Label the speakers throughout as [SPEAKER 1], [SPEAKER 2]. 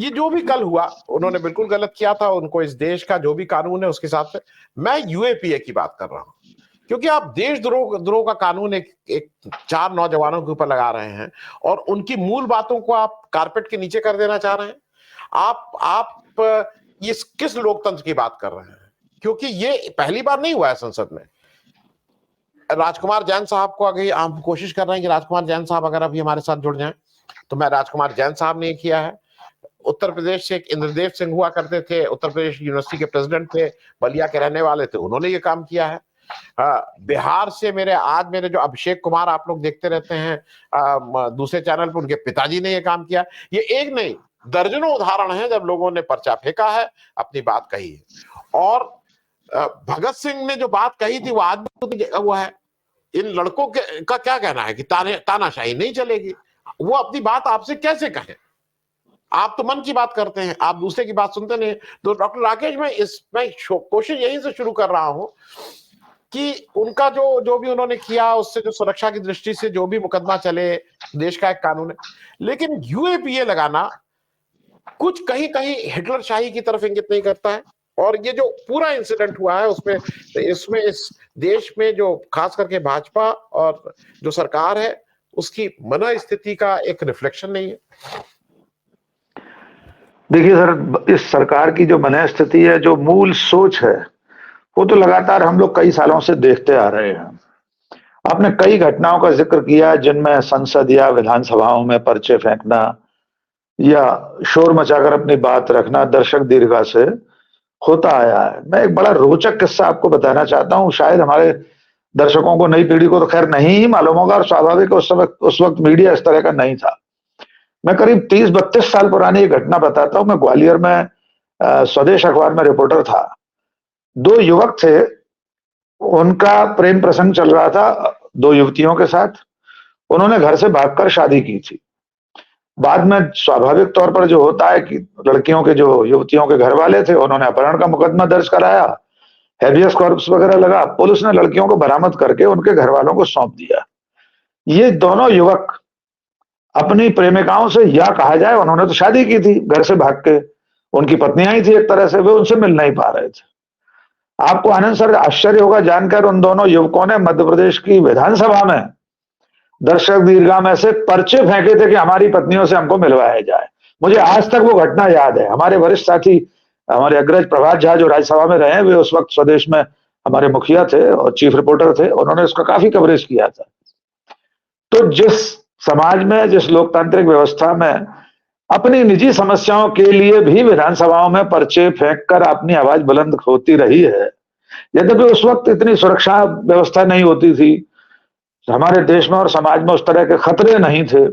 [SPEAKER 1] ये जो भी कल हुआ उन्होंने बिल्कुल गलत किया था। उनको इस देश का जो भी कानून है उसके हिसाब से, मैं यूएपीए की बात कर रहा हूं, क्योंकि आप देशद्रोह का कानून एक 4 नौजवानों के ऊपर लगा रहे हैं और उनकी मूल बातों को आप कारपेट के नीचे कर देना चाह रहे हैं। आप ये किस लोकतंत्र की बात कर रहे हैं? क्योंकि ये पहली बार नहीं हुआ है संसद में। राजकुमार जैन साहब को अभी हम कोशिश कर रहे हैं कि राजकुमार जैन साहब अगर अभी हमारे साथ जुड़ जाएं, तो मैं राजकुमार जैन साहब ने किया है। उत्तर प्रदेश से एक इंद्रदेव सिंह हुआ करते थे, उत्तर प्रदेश यूनिवर्सिटी के प्रेसिडेंट थे, बलिया के रहने वाले थे, उन्होंने ये काम किया है। बिहार से मेरे जो अभिषेक कुमार आप लोग देखते रहते हैं दूसरे चैनल पर, उनके पिताजी ने ये काम किया। ये एक नहीं दर्जनों उदाहरण हैं जब लोगों ने पर्चा फेंका है, अपनी बात कही है। और भगत सिंह ने जो बात कही थी वो आज भी वो है। इन लड़कों का क्या कहना है कि तानाशाही नहीं चलेगी। वो अपनी बात आपसे कैसे कहें? आप तो मन की बात करते हैं, आप दूसरे की बात सुनते नहीं। तो डॉक्टर राकेश, मैं कोशिश यहीं से शुरू कर रहा हूं कि उनका जो भी उन्होंने किया, उससे जो सुरक्षा की दृष्टि से जो भी मुकदमा चले, देश का एक कानून है, लेकिन यूएपीए लगाना कुछ कहीं कहीं हिटलर शाही की तरफ इंगित नहीं करता है। और ये जो पूरा इंसिडेंट हुआ है इसमें इस देश में जो खास करके भाजपा और जो सरकार है उसकी मनस्थिति का एक रिफ्लेक्शन नहीं है।
[SPEAKER 2] देखिए सर, इस सरकार की जो मनस्थिति है, जो मूल सोच है, वो तो लगातार हम लोग कई सालों से देखते आ रहे हैं। आपने कई घटनाओं का जिक्र किया जिनमें संसद या विधानसभाओं में पर्चे फेंकना या शोर मचाकर अपनी बात रखना दर्शक दीर्घा से होता आया है। मैं एक बड़ा रोचक किस्सा आपको बताना चाहता हूं। शायद हमारे दर्शकों को, नई पीढ़ी को तो खैर नहीं ही मालूम होगा, और स्वाभाविक उस वक्त मीडिया इस तरह का नहीं था। मैं करीब 30-32 साल पुरानी एक घटना बताता हूं। मैं ग्वालियर में स्वदेश अखबार में रिपोर्टर था। 2 युवक थे, उनका प्रेम प्रसंग चल रहा था 2 युवतियों के साथ। उन्होंने घर से भागकर शादी की थी। बाद में स्वाभाविक तौर पर जो होता है कि लड़कियों के, जो युवतियों के घर वाले थे, उन्होंने अपहरण का मुकदमा दर्ज कराया, हैबियस कॉर्पस वगैरह लगा। पुलिस ने लड़कियों को बरामद करके उनके घर वालों को सौंप दिया। ये दोनों युवक अपनी प्रेमिकाओं से, या कहा जाए उन्होंने तो शादी की थी घर से भाग के, उनकी पत्नियां ही थी एक तरह से, वे उनसे मिल नहीं पा रहे थे। आपको आनंद सर आश्चर्य होगा जानकर, उन दोनों युवकों ने मध्य प्रदेश की विधानसभा में दर्शक दीर्घा में से पर्चे फेंके थे कि हमारी पत्नियों से हमको मिलवाया जाए। मुझे आज तक वो घटना याद है। हमारे वरिष्ठ साथी, हमारे अग्रज प्रभात झा जो राज्यसभा में रहे, वे उस वक्त स्वदेश में हमारे मुखिया थे और चीफ रिपोर्टर थे। उन्होंने उसका काफी कवरेज किया था। तो जिस समाज में, जिस लोकतांत्रिक व्यवस्था में अपनी निजी समस्याओं के लिए भी विधानसभाओं में पर्चे फेंककर अपनी आवाज बुलंद होती रही है, यद्यपि उस वक्त इतनी सुरक्षा व्यवस्था नहीं होती थी हमारे देश में और समाज में, उस तरह के खतरे नहीं थे।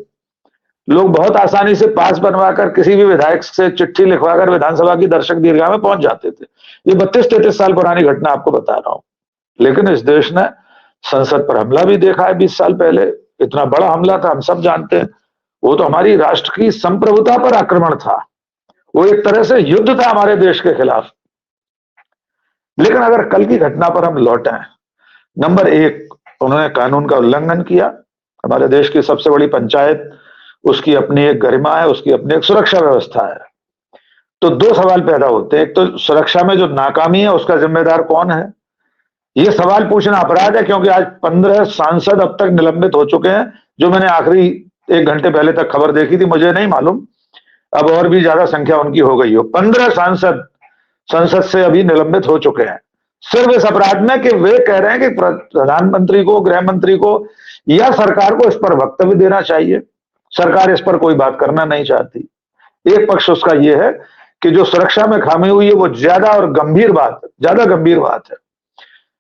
[SPEAKER 2] लोग बहुत आसानी से पास बनवाकर किसी भी विधायक से चिट्ठी लिखवाकर विधानसभा की दर्शक दीर्घा में पहुंच जाते थे। ये 32-33 साल पुरानी घटना आपको बता रहा हूं। लेकिन इस देश ने संसद पर हमला भी देखा है 20 साल पहले। इतना बड़ा हमला था, हम सब जानते हैं। वो तो हमारी राष्ट्र की संप्रभुता पर आक्रमण था। वो एक तरह से युद्ध था हमारे देश के खिलाफ। लेकिन अगर कल की घटना पर हम लौटें, नंबर 1, उन्होंने कानून का उल्लंघन किया। हमारे देश की सबसे बड़ी पंचायत, उसकी अपनी एक गरिमा है, उसकी अपनी एक सुरक्षा व्यवस्था है। तो 2 सवाल पैदा होते हैं। एक तो सुरक्षा में जो नाकामी है उसका जिम्मेदार कौन है, यह सवाल पूछना अपराध है, क्योंकि आज 15 सांसद अब तक निलंबित हो चुके हैं। जो मैंने आखिरी 1 घंटे पहले तक खबर देखी थी, मुझे नहीं मालूम अब और भी ज्यादा संख्या उनकी हो गई हो। 15 सांसद संसद से अभी निलंबित हो चुके हैं, सिर्फ इस अपराध में कि वे कह रहे हैं कि प्रधानमंत्री को, गृह मंत्री को या सरकार को इस पर वक्तव्य देना चाहिए। सरकार इस पर कोई बात करना नहीं चाहती। एक पक्ष उसका यह है कि जो सुरक्षा में खामी हुई है वो ज्यादा गंभीर बात है।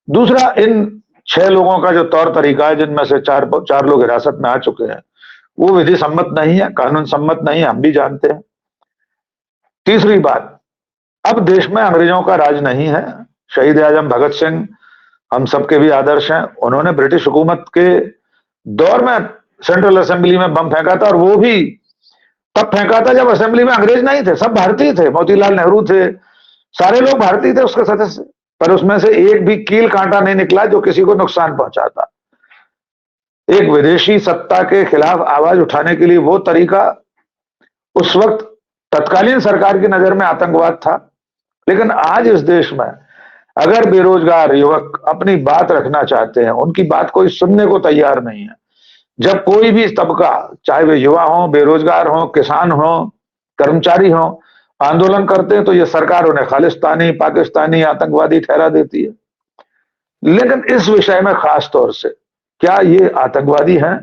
[SPEAKER 2] दूसरा, इन 6 लोगों का जो तौर तरीका है, जिनमें से 4 लोग हिरासत में आ चुके हैं, वो विधि सम्मत नहीं है, कानून सम्मत नहीं है, हम भी जानते हैं। तीसरी बात, अब देश में अंग्रेजों का राज नहीं है। शहीद आजम भगत सिंह हम सबके भी आदर्श हैं। उन्होंने ब्रिटिश हुकूमत के दौर में सेंट्रल असेंबली में बम फेंका था, और वो भी तब फेंका था जब असेंबली में अंग्रेज नहीं थे, सब भारतीय थे। मोतीलाल नेहरू थे, सारे लोग भारतीय थे उसके सदस्य, पर उसमें से एक भी कील कांटा नहीं निकला जो किसी को नुकसान पहुंचाता। एक विदेशी सत्ता के खिलाफ आवाज उठाने के लिए वो तरीका उस वक्त तत्कालीन सरकार की नजर में आतंकवाद था। लेकिन आज इस देश में अगर बेरोजगार युवक अपनी बात रखना चाहते हैं, उनकी बात कोई सुनने को तैयार नहीं है। जब कोई भी तबका, चाहे वे युवा हो, बेरोजगार हो, किसान हो, कर्मचारी हो, आंदोलन करते हैं तो ये सरकार उन्हें खालिस्तानी, पाकिस्तानी, आतंकवादी ठहरा देती है। लेकिन इस विषय में खास तौर से क्या ये आतंकवादी हैं?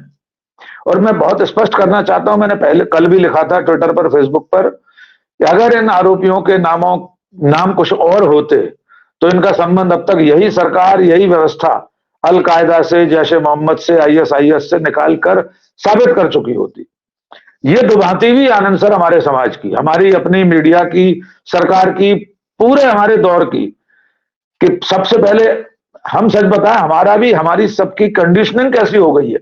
[SPEAKER 2] और मैं बहुत स्पष्ट करना चाहता हूं, मैंने पहले कल भी लिखा था ट्विटर पर, फेसबुक पर, कि अगर इन आरोपियों के नाम कुछ और होते तो इनका संबंध अब तक यही सरकार, यही व्यवस्था अल-कायदा से, जैशे मोहम्मद से, आईएसआईएस से निकाल कर साबित कर चुकी होती। ये दुभांति भी आनंद सर हमारे समाज की, हमारी अपनी मीडिया की, सरकार की, पूरे हमारे दौर की, कि सबसे पहले हम सच बताएं, हमारा भी, हमारी सबकी कंडीशनिंग कैसी हो गई है।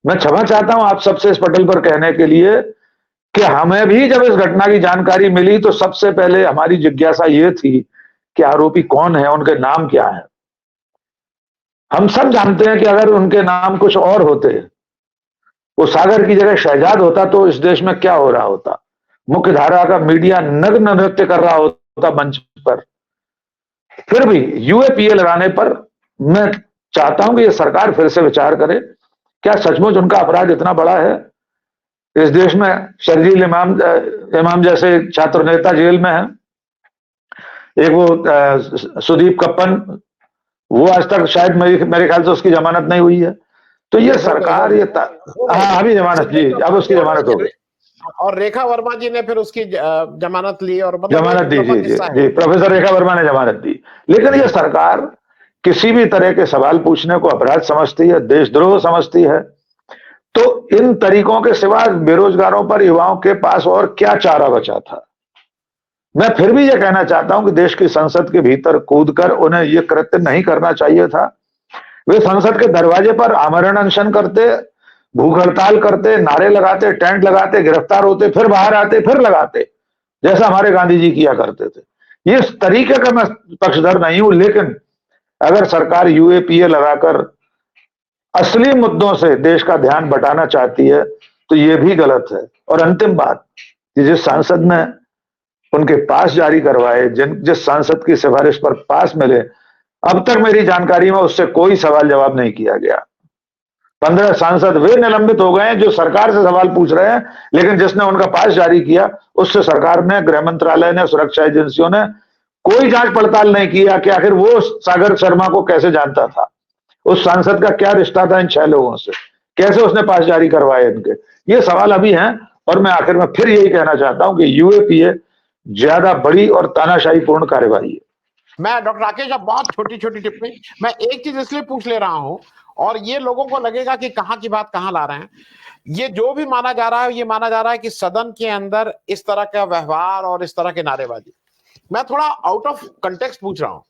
[SPEAKER 2] मैं क्षमा चाहता हूं आप सबसे इस पटल पर कहने के लिए कि हमें भी जब इस घटना की जानकारी मिली तो सबसे पहले हमारी जिज्ञासा ये थी कि आरोपी कौन है, उनके नाम क्या है। हम सब जानते हैं कि अगर उनके नाम कुछ और होते, वो सागर की जगह शहजाद होता, तो इस देश में क्या हो रहा होता। मुख्य धारा का मीडिया नग्न नृत्य कर रहा होता मंच पर। फिर भी यूएपीए लगाने पर मैं चाहता हूं कि ये सरकार फिर से विचार करे, क्या सचमुच उनका अपराध इतना बड़ा है? इस देश में शर्जील इमाम जैसे छात्र नेता जेल में है, एक वो सुदीप कप्पन, वो आज तक शायद मेरे ख्याल से उसकी जमानत नहीं हुई है। तो ये सरकार, ये हाँ अभी जमानत जी, अब उसकी जमानत हो गई।
[SPEAKER 1] और रेखा वर्मा जी ने फिर उसकी जमानत ली, और
[SPEAKER 2] जमानत दी जी, प्रोफेसर रेखा वर्मा ने जमानत दी। लेकिन ये सरकार किसी भी तरह के सवाल पूछने को अपराध समझती है, देशद्रोह समझती है। तो इन तरीकों के सिवा बेरोजगारों पर, युवाओं के पास और क्या चारा बचा था? मैं फिर भी यह कहना चाहता हूं कि देश की संसद के भीतर कूदकर उन्हें यह कृत्य नहीं करना चाहिए था। वे संसद के दरवाजे पर आमरण अनशन करते, भूख हड़ताल करते, नारे लगाते, टेंट लगाते, गिरफ्तार होते, फिर बाहर आते, फिर लगाते, जैसा हमारे गांधी जी किया करते थे। ये इस तरीके का मैं पक्षधर नहीं हूं, लेकिन अगर सरकार यूएपीए लगाकर असली मुद्दों से देश का ध्यान बटाना चाहती है तो ये भी गलत है। और अंतिम बात, कि जिस सांसद ने उनके पास जारी करवाए, जिस सांसद की सिफारिश पर पास मिले, अब तक मेरी जानकारी में उससे कोई सवाल जवाब नहीं किया गया। 15 सांसद वे निलंबित हो गए हैं जो सरकार से सवाल पूछ रहे हैं, लेकिन जिसने उनका पास जारी किया उससे सरकार ने, गृह मंत्रालय ने, सुरक्षा एजेंसियों ने कोई जांच पड़ताल नहीं किया कि आखिर वो सागर शर्मा को कैसे जानता था, उस सांसद का क्या रिश्ता था इन 6 लोगों से, कैसे उसने पास जारी करवाए इनके। ये सवाल अभी हैं। और मैं आखिर में फिर यही कहना चाहता हूं कि यूएपीए ज्यादा बड़ी और तानाशाही पूर्ण कार्यवाही है।
[SPEAKER 1] मैं डॉक्टर राकेश, अब बहुत छोटी छोटी टिप्पणी, मैं एक चीज इसलिए पूछ ले रहा हूं, और ये लोगों को लगेगा कि कहां की बात कहां ला रहे हैं। ये जो भी माना जा रहा है, ये माना जा रहा है कि सदन के अंदर इस तरह का व्यवहार और इस तरह की नारेबाजी, मैं थोड़ा आउट ऑफ कंटेक्स्ट पूछ रहा हूं।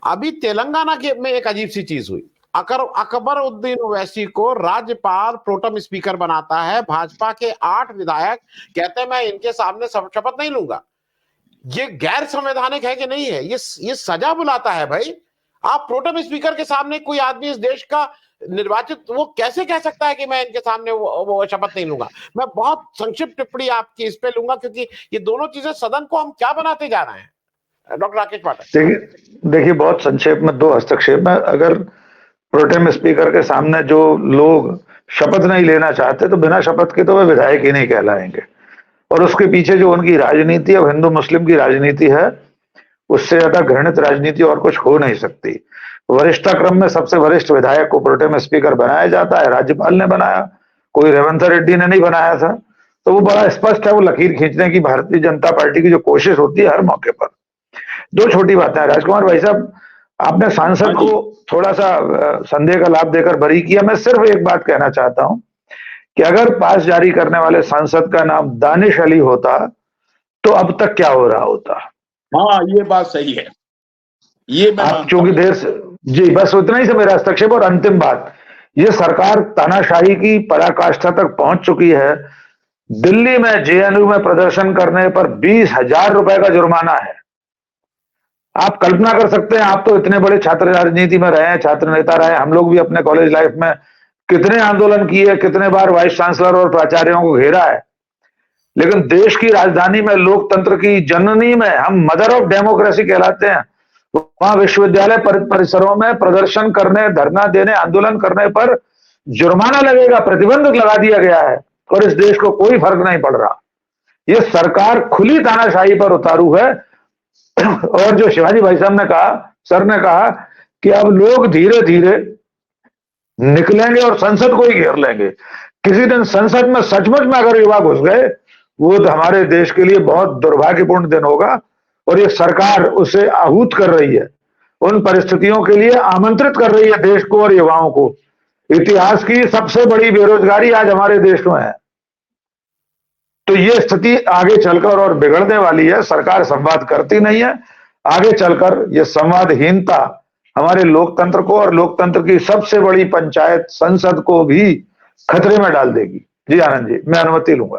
[SPEAKER 1] अभी तेलंगाना के में एक अजीब सी चीज हुई, अकबरुद्दीन ओवैसी को राज्यपाल प्रोटेम स्पीकर बनाता है, भाजपा के 8 विधायक कहते हैं मैं इनके सामने शपथ नहीं लूंगा। ये गैर संवैधानिक है कि नहीं है? ये सजा बुलाता है भाई। आप प्रोटेम स्पीकर के सामने कोई आदमी इस देश का निर्वाचित, वो कैसे कह सकता है कि मैं इनके सामने वो शपथ नहीं लूंगा? मैं बहुत संक्षिप्त टिप्पणी आपकी इस पे लूंगा, क्योंकि ये दोनों चीजें सदन को हम क्या बनाते जा रहे हैं। डॉक्टर राकेश पाठक,
[SPEAKER 2] देखिए बहुत संक्षेप में 2 हस्तक्षेप में, अगर प्रोटेम स्पीकर के सामने जो लोग शपथ नहीं लेना चाहते तो बिना शपथ के तो वे विधायक ही नहीं कहलाएंगे। और उसके पीछे जो उनकी राजनीति है, हिंदू मुस्लिम की राजनीति है, उससे ज्यादा घृणित राजनीति और कुछ हो नहीं सकती। वरिष्ठता क्रम में सबसे वरिष्ठ विधायक को प्रोटेम स्पीकर बनाया जाता है, राज्यपाल ने बनाया, कोई रेवंत रेड्डी ने नहीं बनाया था। तो वो बड़ा स्पष्ट है, वो लकीर खींचने की भारतीय जनता पार्टी की जो कोशिश होती है हर मौके पर। 2 छोटी बातें, राजकुमार भाई साहब, आपने सांसद को थोड़ा सा संदेह का लाभ देकर बरी किया। मैं सिर्फ एक बात कहना चाहता हूं कि अगर पास जारी करने वाले सांसद का नाम दानिश अली होता तो अब तक क्या हो रहा होता।
[SPEAKER 3] हाँ, ये बात सही है। ये मैं
[SPEAKER 2] आप चूंकि देर से जी, बस उतना ही से मेरा हस्तक्षेप। और अंतिम बात, ये सरकार तानाशाही की पराकाष्ठा तक पहुंच चुकी है। दिल्ली में जेएनयू में प्रदर्शन करने पर 20,000 रुपए का जुर्माना है। आप कल्पना कर सकते हैं, आप तो इतने बड़े छात्र राजनीति में रहे हैं, छात्र नेता रहे, हम लोग भी अपने कॉलेज लाइफ में कितने आंदोलन किए, कितने बार वाइस चांसलर और प्राचार्यों को घेरा है। लेकिन देश की राजधानी में, लोकतंत्र की जननी में, हम मदर ऑफ डेमोक्रेसी कहलाते हैं, वहां विश्वविद्यालय परिसरों में प्रदर्शन करने, धरना देने, आंदोलन करने पर जुर्माना लगेगा, प्रतिबंध लगा दिया गया है और इस देश को कोई फर्क नहीं पड़ रहा। ये सरकार खुली तानाशाही पर उतारू है। और जो शिवाजी भाई साहब ने कहा, सर ने कहा कि अब लोग धीरे धीरे निकलेंगे और संसद को ही घेर लेंगे। किसी दिन संसद में सचमुच में अगर युवा घुस गए, वो तो हमारे देश के लिए बहुत दुर्भाग्यपूर्ण दिन होगा। और ये सरकार उसे आहूत कर रही है, उन परिस्थितियों के लिए आमंत्रित कर रही है देश को और युवाओं को। इतिहास की सबसे बड़ी बेरोजगारी आज हमारे देश में है। तो ये स्थिति आगे चलकर और बिगड़ने वाली है। सरकार संवाद करती नहीं है। आगे चलकर ये संवादहीनता हमारे लोकतंत्र को और लोकतंत्र की सबसे बड़ी पंचायत संसद को भी खतरे में डाल देगी। जी आनंद जी, मैं अनुमति लूंगा।